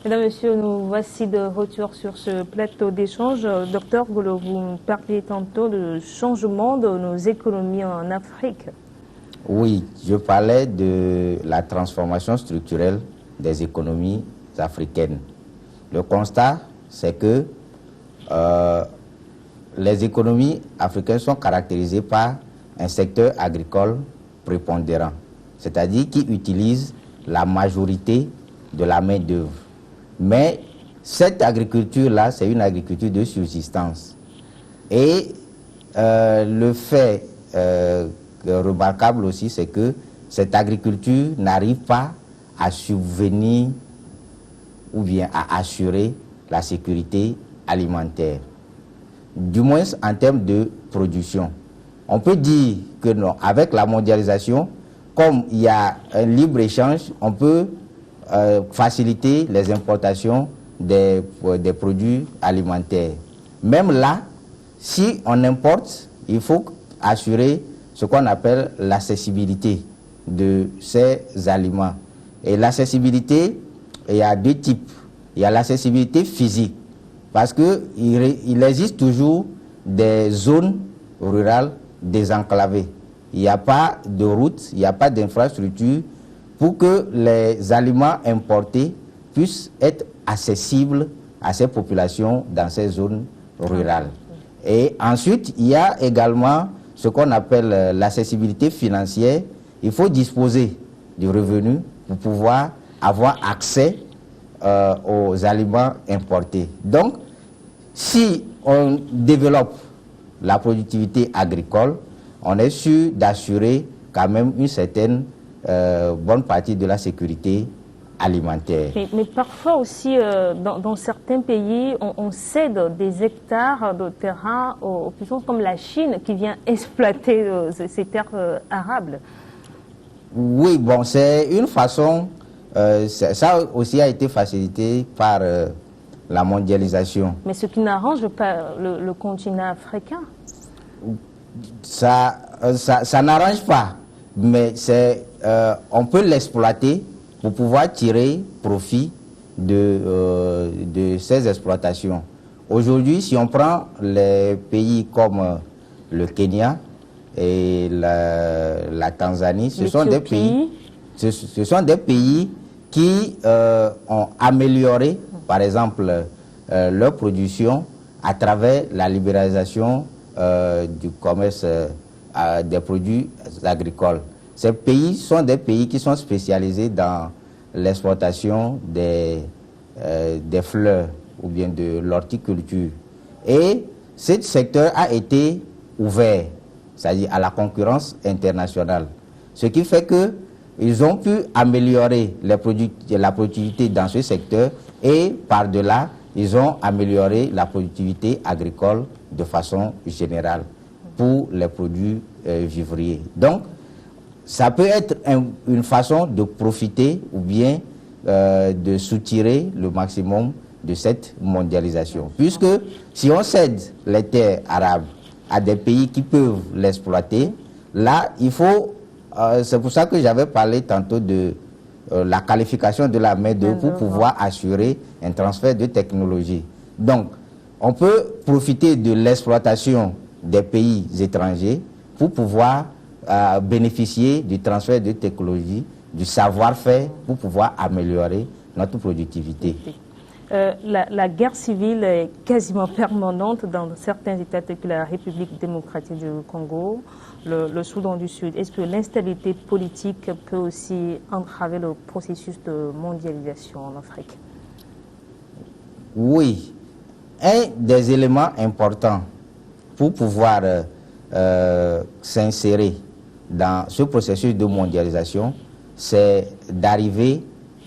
Mesdames, Messieurs, nous voici de retour sur ce plateau d'échange. Docteur, vous me parliez tantôt du changement de nos économies en Afrique. Oui, je parlais de la transformation structurelle des économies africaines. Le constat, c'est que les économies africaines sont caractérisées par un secteur agricole prépondérant, c'est-à-dire qui utilise la majorité de la main-d'œuvre. Mais cette agriculture-là, c'est une agriculture de subsistance. Et le fait remarquable aussi, c'est que cette agriculture n'arrive pas à subvenir ou bien à assurer la sécurité alimentaire, du moins en termes de production. On peut dire que non, avec la mondialisation, comme il y a un libre-échange, on peut faciliter les importations des produits alimentaires. Même là, si on importe, il faut assurer ce qu'on appelle l'accessibilité de ces aliments. Et l'accessibilité, il y a deux types. Il y a l'accessibilité physique, parce qu'il existe toujours des zones rurales désenclavées. Il n'y a pas de route, il n'y a pas d'infrastructure pour que les aliments importés puissent être accessibles à ces populations dans ces zones rurales. Et ensuite, il y a également ce qu'on appelle l'accessibilité financière. Il faut disposer du revenu pour pouvoir avoir accès aux aliments importés. Donc, si on développe la productivité agricole, on est sûr d'assurer quand même une certaine bonne partie de la sécurité alimentaire. Mais parfois aussi, dans certains pays, on cède des hectares de terrain aux puissances comme la Chine qui vient exploiter ces terres arables. Oui, bon, c'est une façon, ça aussi a été facilité par la mondialisation. Mais ce qui n'arrange pas le continent africain. Ça n'arrange pas, mais on peut l'exploiter pour pouvoir tirer profit de ces exploitations. Aujourd'hui, si on prend les pays comme le Kenya et la Tanzanie, ce sont des pays qui ont amélioré, par exemple, leur production à travers la libéralisation du commerce des produits agricoles. Ces pays sont des pays qui sont spécialisés dans l'exportation des fleurs ou bien de l'horticulture. Et ce secteur a été ouvert, c'est-à-dire à la concurrence internationale. Ce qui fait qu'ils ont pu améliorer la productivité dans ce secteur et par-delà, ils ont amélioré la productivité agricole de façon générale pour les produits vivriers. Donc, ça peut être une façon de profiter ou bien de soutirer le maximum de cette mondialisation. Puisque si on cède les terres arabes à des pays qui peuvent l'exploiter, là, il faut... c'est pour ça que j'avais parlé tantôt de la qualification de la main-d'œuvre pour pouvoir assurer un transfert de technologie. Donc, on peut profiter de l'exploitation des pays étrangers pour pouvoir bénéficier du transfert de technologie, du savoir-faire pour pouvoir améliorer notre productivité. La guerre civile est quasiment permanente dans certains États tels que la République démocratique du Congo, le Soudan du Sud. Est-ce que l'instabilité politique peut aussi entraver le processus de mondialisation en Afrique? Oui. Un des éléments importants pour pouvoir s'insérer dans ce processus de mondialisation, c'est d'arriver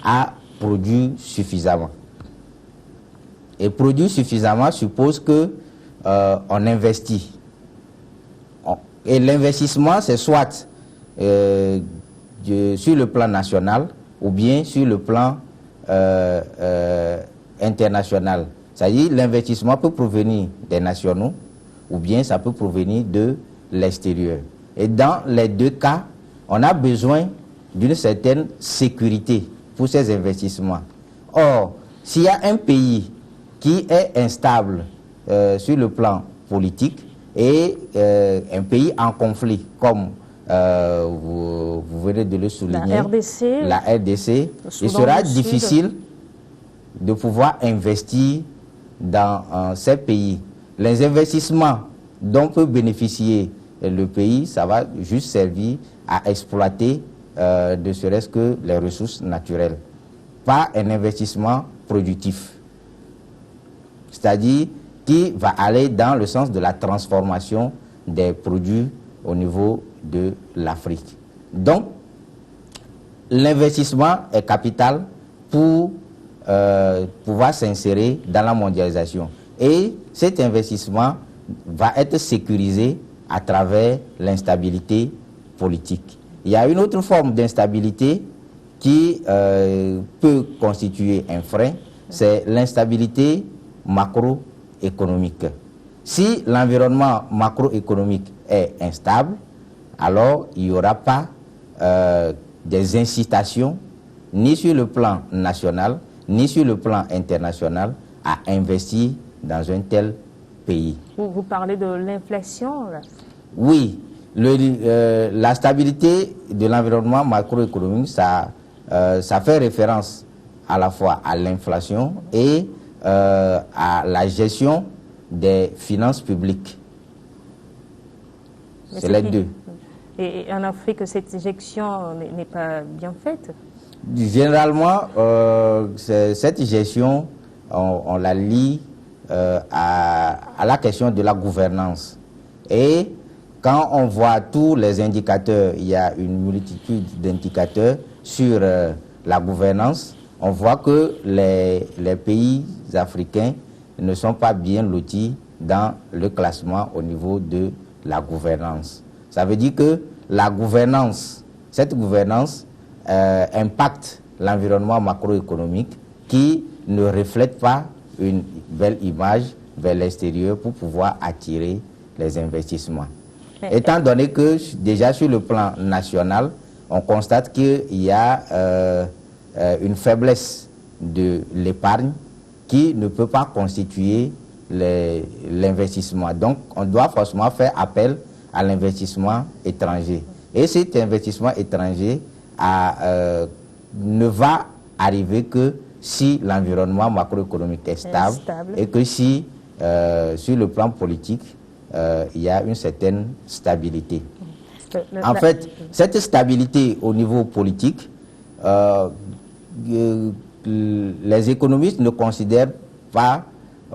à produire suffisamment. Et produire suffisamment suppose que on investit. Et l'investissement, c'est soit sur le plan national ou bien sur le plan international. C'est-à-dire l'investissement peut provenir des nationaux ou bien ça peut provenir de l'extérieur. Et dans les deux cas, on a besoin d'une certaine sécurité pour ces investissements. Or, s'il y a un pays qui est instable sur le plan politique et un pays en conflit, comme vous venez de le souligner, la RDC, il sera difficile de pouvoir investir dans ces pays. Les investissements dont peut bénéficier le pays, ça va juste servir à exploiter ne serait-ce que les ressources naturelles, pas un investissement productif, c'est-à-dire qui va aller dans le sens de la transformation des produits au niveau de l'Afrique. Donc, l'investissement est capital pour pouvoir s'insérer dans la mondialisation. Et cet investissement va être sécurisé à travers l'instabilité politique. Il y a une autre forme d'instabilité qui peut constituer un frein, c'est l'instabilité macroéconomique. Si l'environnement macroéconomique est instable, alors il n'y aura pas des incitations ni sur le plan national, ni sur le plan international à investir dans un tel pays. Vous parlez de l'inflation là? Oui, la stabilité de l'environnement macroéconomique, ça fait référence à la fois à l'inflation et à la gestion des finances publiques. C'est les deux. Et en Afrique, cette gestion n'est pas bien faite? Généralement, cette gestion, on la lie à la question de la gouvernance. Et quand on voit tous les indicateurs, il y a une multitude d'indicateurs sur la gouvernance, on voit que les pays africains ne sont pas bien lotis dans le classement au niveau de la gouvernance. Ça veut dire que la gouvernance, cette gouvernance impacte l'environnement macroéconomique qui ne reflète pas une belle image vers l'extérieur pour pouvoir attirer les investissements. Étant donné que déjà sur le plan national, on constate qu'il y a une faiblesse de l'épargne qui ne peut pas constituer l'investissement. Donc on doit forcément faire appel à l'investissement étranger. Et cet investissement étranger ne va arriver que si l'environnement macroéconomique est stable et que si sur le plan politique il y a une certaine stabilité. En fait, cette stabilité au niveau politique, les économistes ne considèrent pas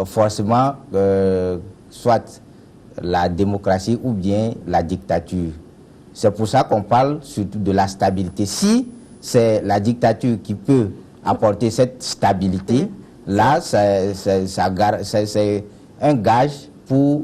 forcément soit la démocratie ou bien la dictature. C'est pour ça qu'on parle surtout de la stabilité. Si c'est la dictature qui peut apporter cette stabilité, là, c'est un gage pour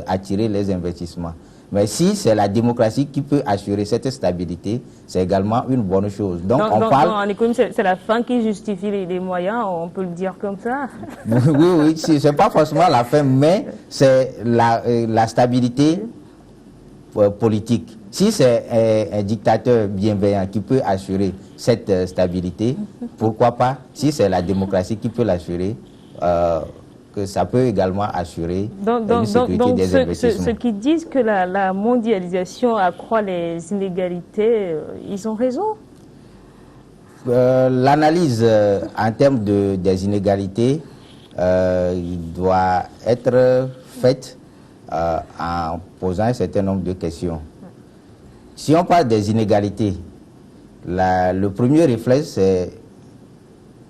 attirer les investissements. Mais si c'est la démocratie qui peut assurer cette stabilité, c'est également une bonne chose. Donc, en économie, c'est la fin qui justifie les moyens, on peut le dire comme ça. Oui, c'est pas forcément la fin, mais c'est la stabilité politique. Si c'est un dictateur bienveillant qui peut assurer cette stabilité, pourquoi pas, si c'est la démocratie qui peut l'assurer, que ça peut également assurer une sécurité des investissements. Ceux qui disent que la mondialisation accroît les inégalités, ils ont raison. L'analyse en termes des inégalités doit être faite en posant un certain nombre de questions. Si on parle des inégalités, le premier réflexe, c'est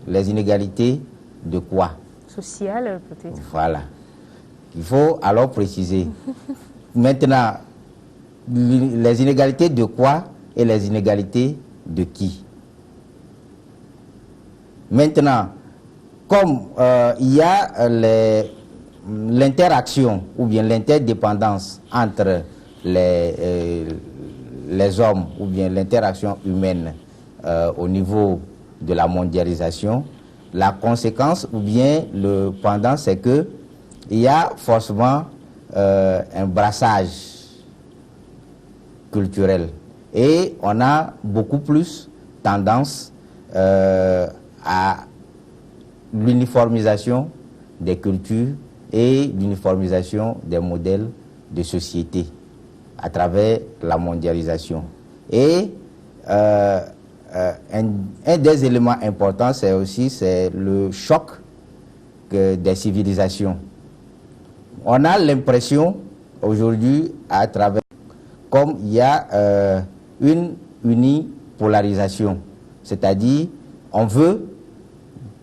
les inégalités de quoi? Sociales, peut-être. Voilà. Il faut alors préciser. Maintenant, les inégalités de quoi et les inégalités de qui? Maintenant, comme il y a l'interaction ou bien l'interdépendance entre les hommes ou bien l'interaction humaine au niveau de la mondialisation, la conséquence ou bien le pendant, c'est que il y a forcément un brassage culturel et on a beaucoup plus tendance à l'uniformisation des cultures et l'uniformisation des modèles de société à travers la mondialisation. Et un des éléments importants, c'est aussi le choc des civilisations. On a l'impression aujourd'hui, à travers, comme il y a une unipolarisation, c'est-à-dire on veut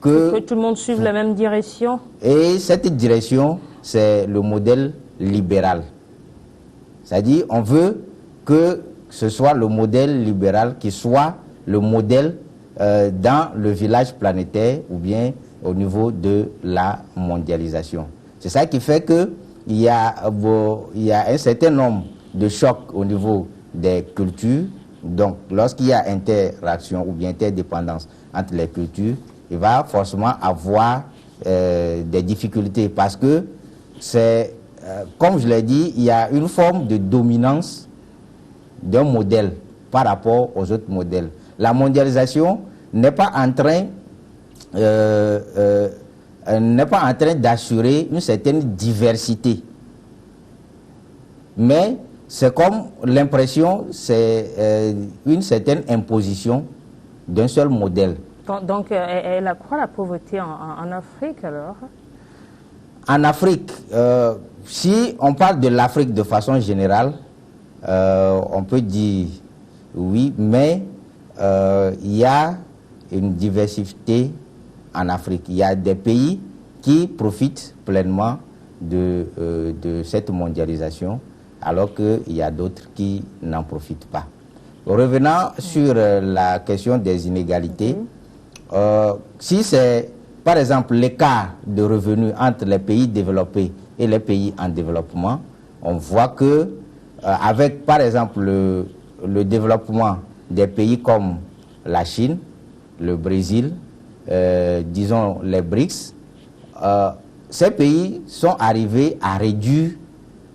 que tout le monde suive la même direction. Et cette direction, c'est le modèle libéral. C'est-à-dire on veut que ce soit le modèle libéral qui soit le modèle dans le village planétaire ou bien au niveau de la mondialisation. C'est ça qui fait qu'il y a un certain nombre de chocs au niveau des cultures. Donc, lorsqu'il y a interaction ou bien interdépendance entre les cultures, il va forcément avoir des difficultés parce que c'est, comme je l'ai dit, il y a une forme de dominance d'un modèle par rapport aux autres modèles. La mondialisation n'est pas en train d'assurer une certaine diversité. Mais c'est comme l'impression, c'est une certaine imposition d'un seul modèle. Donc, elle accroît la pauvreté en Afrique alors? En Afrique, si on parle de l'Afrique de façon générale, on peut dire oui, mais il y a une diversité en Afrique. Il y a des pays qui profitent pleinement de cette mondialisation, alors qu'il y a d'autres qui n'en profitent pas. Revenant sur la question des inégalités, si c'est par exemple l'écart de revenus entre les pays développés et les pays en développement, on voit que avec par exemple le développement des pays comme la Chine, le Brésil, disons les BRICS, ces pays sont arrivés à réduire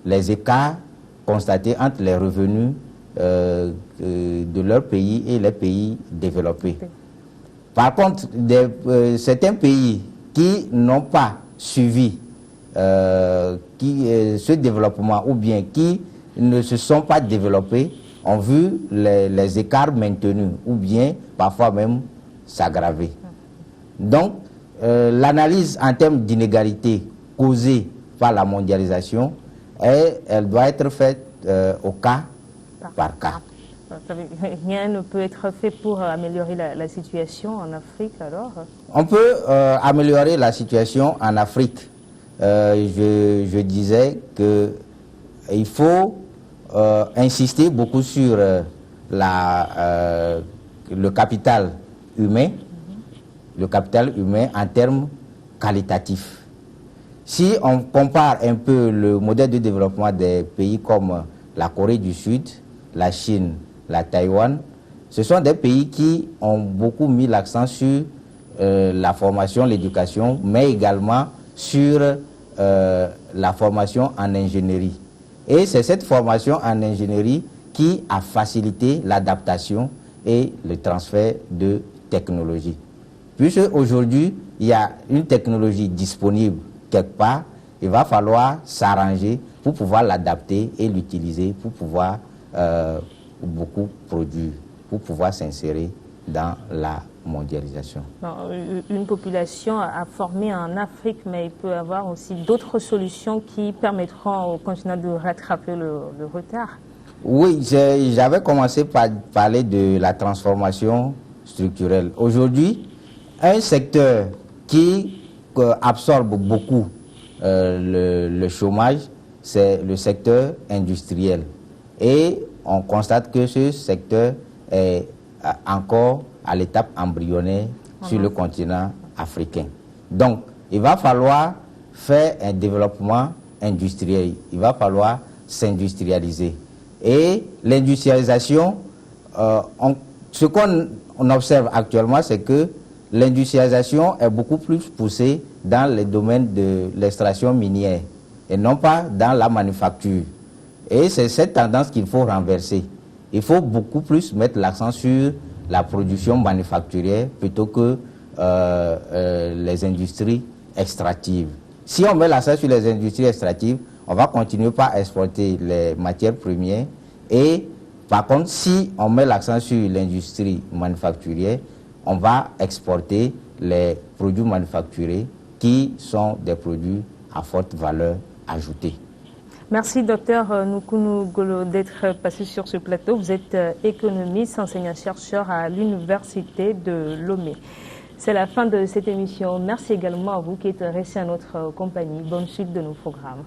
les écarts constatés entre les revenus de leur pays et les pays développés. Par contre, certains pays qui n'ont pas suivi ce développement ou bien qui ne se sont pas développés ont vu les écarts maintenus ou bien parfois même s'aggraver. Donc, l'analyse en termes d'inégalité causée par la mondialisation, elle doit être faite au cas par cas. Rien ne peut être fait pour améliorer la situation en Afrique alors? On peut améliorer la situation en Afrique. Je disais qu'il faut insister beaucoup sur le capital humain, en termes qualitatifs. Si on compare un peu le modèle de développement des pays comme la Corée du Sud, la Chine, la Taïwan, ce sont des pays qui ont beaucoup mis l'accent sur la formation, l'éducation, mais également sur la formation en ingénierie. Et c'est cette formation en ingénierie qui a facilité l'adaptation et le transfert de technologie. Puisque aujourd'hui, il y a une technologie disponible quelque part, il va falloir s'arranger pour pouvoir l'adapter et l'utiliser pour pouvoir beaucoup produire, pour pouvoir s'insérer dans la mondialisation. Une population à former en Afrique, mais il peut y avoir aussi d'autres solutions qui permettront au continent de rattraper le retard. Oui, j'avais commencé par parler de la transformation structurelle. Aujourd'hui, un secteur qui absorbe beaucoup le chômage, c'est le secteur industriel. Et on constate que ce secteur est encore à l'étape embryonnaire sur le continent africain. Donc, il va falloir faire un développement industriel. Il va falloir s'industrialiser. Et l'industrialisation, ce qu'on observe actuellement, c'est que l'industrialisation est beaucoup plus poussée dans les domaines de l'extraction minière et non pas dans la manufacture. Et c'est cette tendance qu'il faut renverser. Il faut beaucoup plus mettre l'accent sur la production manufacturière plutôt que les industries extractives. Si on met l'accent sur les industries extractives, on va continuer par exporter les matières premières. Et par contre, si on met l'accent sur l'industrie manufacturière, on va exporter les produits manufacturés qui sont des produits à forte valeur ajoutée. Merci, docteur Nukunu Golo, d'être passé sur ce plateau. Vous êtes économiste, enseignant-chercheur à l'Université de Lomé. C'est la fin de cette émission. Merci également à vous qui êtes restés à notre compagnie. Bonne suite de nos programmes.